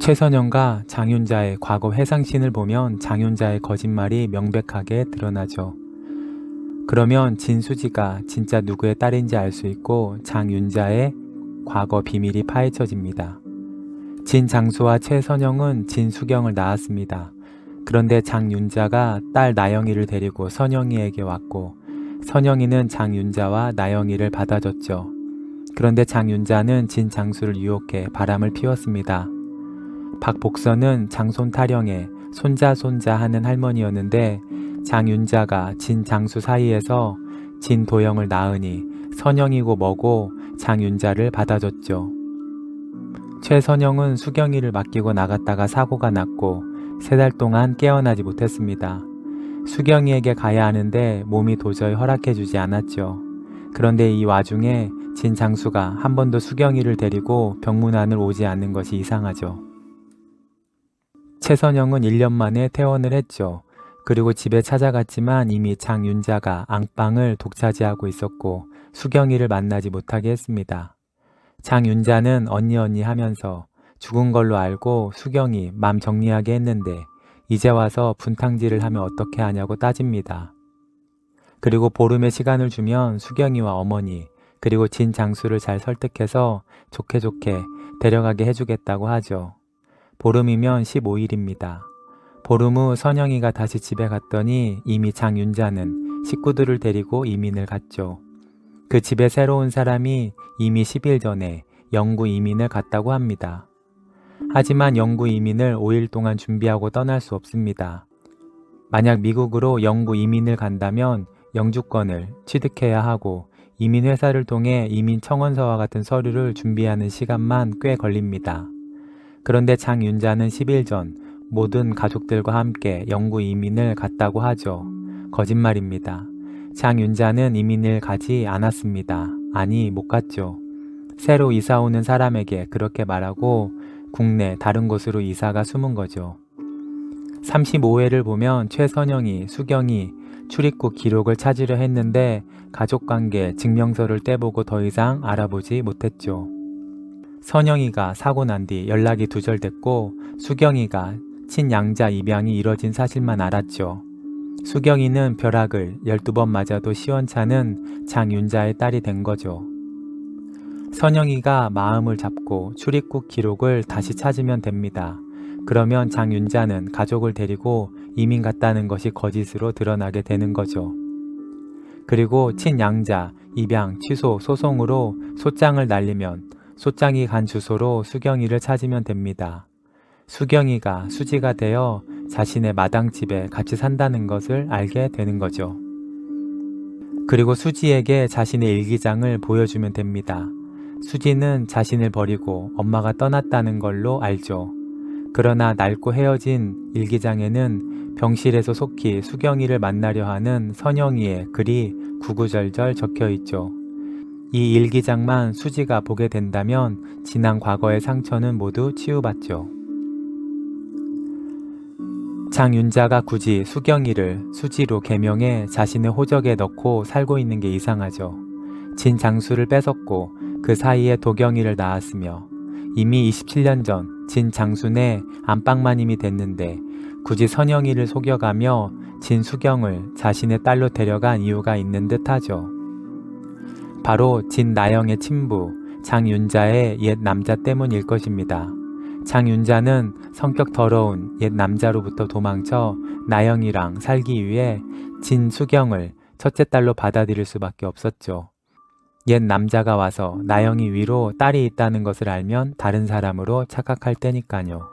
최선영과 장윤자의 과거 회상신을 보면 장윤자의 거짓말이 명백하게 드러나죠. 그러면 진수지가 진짜 누구의 딸인지 알 수 있고 장윤자의 과거 비밀이 파헤쳐집니다. 진장수와 최선영은 진수경을 낳았습니다. 그런데 장윤자가 딸 나영이를 데리고 선영이에게 왔고 선영이는 장윤자와 나영이를 받아줬죠. 그런데 장윤자는 진장수를 유혹해 바람을 피웠습니다. 박복선은 장손 타령에 손자 하는 할머니였는데 장윤자가 진장수 사이에서 진도영을 낳으니 선영이고 뭐고 장윤자를 받아줬죠. 최선영은 수경이를 맡기고 나갔다가 사고가 났고 3달 동안 깨어나지 못했습니다. 수경이에게 가야 하는데 몸이 도저히 허락해주지 않았죠. 그런데 이 와중에 진장수가 한 번도 수경이를 데리고 병문안을 오지 않는 것이 이상하죠. 최선영은 1년 만에 퇴원을 했죠. 그리고 집에 찾아갔지만 이미 장윤자가 앙방을 독차지하고 있었고 수경이를 만나지 못하게 했습니다. 장윤자는 언니 하면서 죽은 걸로 알고 수경이 맘 정리하게 했는데 이제 와서 분탕질을 하면 어떻게 하냐고 따집니다. 그리고 보름의 시간을 주면 수경이와 어머니 그리고 진장수를 잘 설득해서 좋게 데려가게 해주겠다고 하죠. 보름이면 15일입니다. 보름 후 선영이가 다시 집에 갔더니 이미 장윤자는 식구들을 데리고 이민을 갔죠. 그 집에 새로 온 사람이 이미 10일 전에 영구 이민을 갔다고 합니다. 하지만 영구 이민을 5일 동안 준비하고 떠날 수 없습니다. 만약 미국으로 영구 이민을 간다면 영주권을 취득해야 하고 이민회사를 통해 이민청원서와 같은 서류를 준비하는 시간만 꽤 걸립니다. 그런데 장윤자는 10일 전 모든 가족들과 함께 영구 이민을 갔다고 하죠. 거짓말입니다. 장윤자는 이민을 가지 않았습니다. 아니, 못 갔죠. 새로 이사 오는 사람에게 그렇게 말하고 국내 다른 곳으로 이사가 숨은 거죠. 35회를 보면 최선영이 수경이 출입국 기록을 찾으려 했는데 가족관계 증명서를 떼보고 더 이상 알아보지 못했죠. 선영이가 사고 난 뒤 연락이 두절됐고 수경이가 친양자 입양이 이뤄진 사실만 알았죠. 수경이는 벼락을 12번 맞아도 시원찮은 장윤자의 딸이 된 거죠. 선영이가 마음을 잡고 출입국 기록을 다시 찾으면 됩니다. 그러면 장윤자는 가족을 데리고 이민 갔다는 것이 거짓으로 드러나게 되는 거죠. 그리고 친양자 입양 취소 소송으로 소장을 날리면 소장이 간 주소로 수경이를 찾으면 됩니다. 수경이가 수지가 되어 자신의 마당집에 같이 산다는 것을 알게 되는 거죠. 그리고 수지에게 자신의 일기장을 보여주면 됩니다. 수지는 자신을 버리고 엄마가 떠났다는 걸로 알죠. 그러나 낡고 헤어진 일기장에는 병실에서 속히 수경이를 만나려 하는 선영이의 글이 구구절절 적혀 있죠. 이 일기장만 수지가 보게 된다면 지난 과거의 상처는 모두 치유받죠. 장윤자가 굳이 수경이를 수지로 개명해 자신의 호적에 넣고 살고 있는 게 이상하죠. 진장수를 뺏었고 그 사이에 도경이를 낳았으며 이미 27년 전 진장순의 안방마님이 됐는데 굳이 선영이를 속여가며 진수경을 자신의 딸로 데려간 이유가 있는 듯하죠. 바로 진나영의 친부 장윤자의 옛 남자 때문일 것입니다. 장윤자는 성격 더러운 옛 남자로부터 도망쳐 나영이랑 살기 위해 진수경을 첫째 딸로 받아들일 수밖에 없었죠. 옛 남자가 와서 나영이 위로 딸이 있다는 것을 알면 다른 사람으로 착각할 테니까요.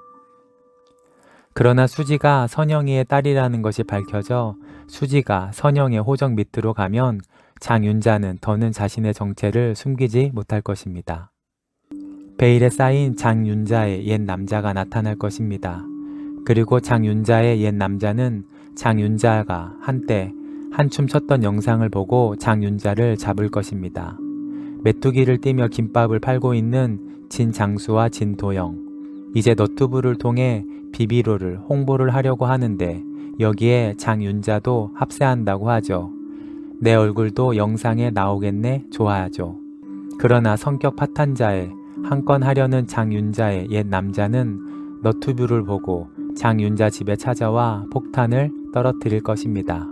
그러나 수지가 선영이의 딸이라는 것이 밝혀져 수지가 선영의 호적 밑으로 가면 장윤자는 더는 자신의 정체를 숨기지 못할 것입니다. 베일에 쌓인 장윤자의 옛 남자가 나타날 것입니다. 그리고 장윤자의 옛 남자는 장윤자가 한때 한춤 췄던 영상을 보고 장윤자를 잡을 것입니다. 메뚜기를 띠며 김밥을 팔고 있는 진장수와 진도영, 이제 너튜브를 통해 비비로를 홍보를 하려고 하는데 여기에 장윤자도 합세한다고 하죠. 내 얼굴도 영상에 나오겠네 좋아하죠. 그러나 성격 파탄자에 한 건 하려는 장윤자의 옛 남자는 너튜브를 보고 장윤자 집에 찾아와 폭탄을 떨어뜨릴 것입니다.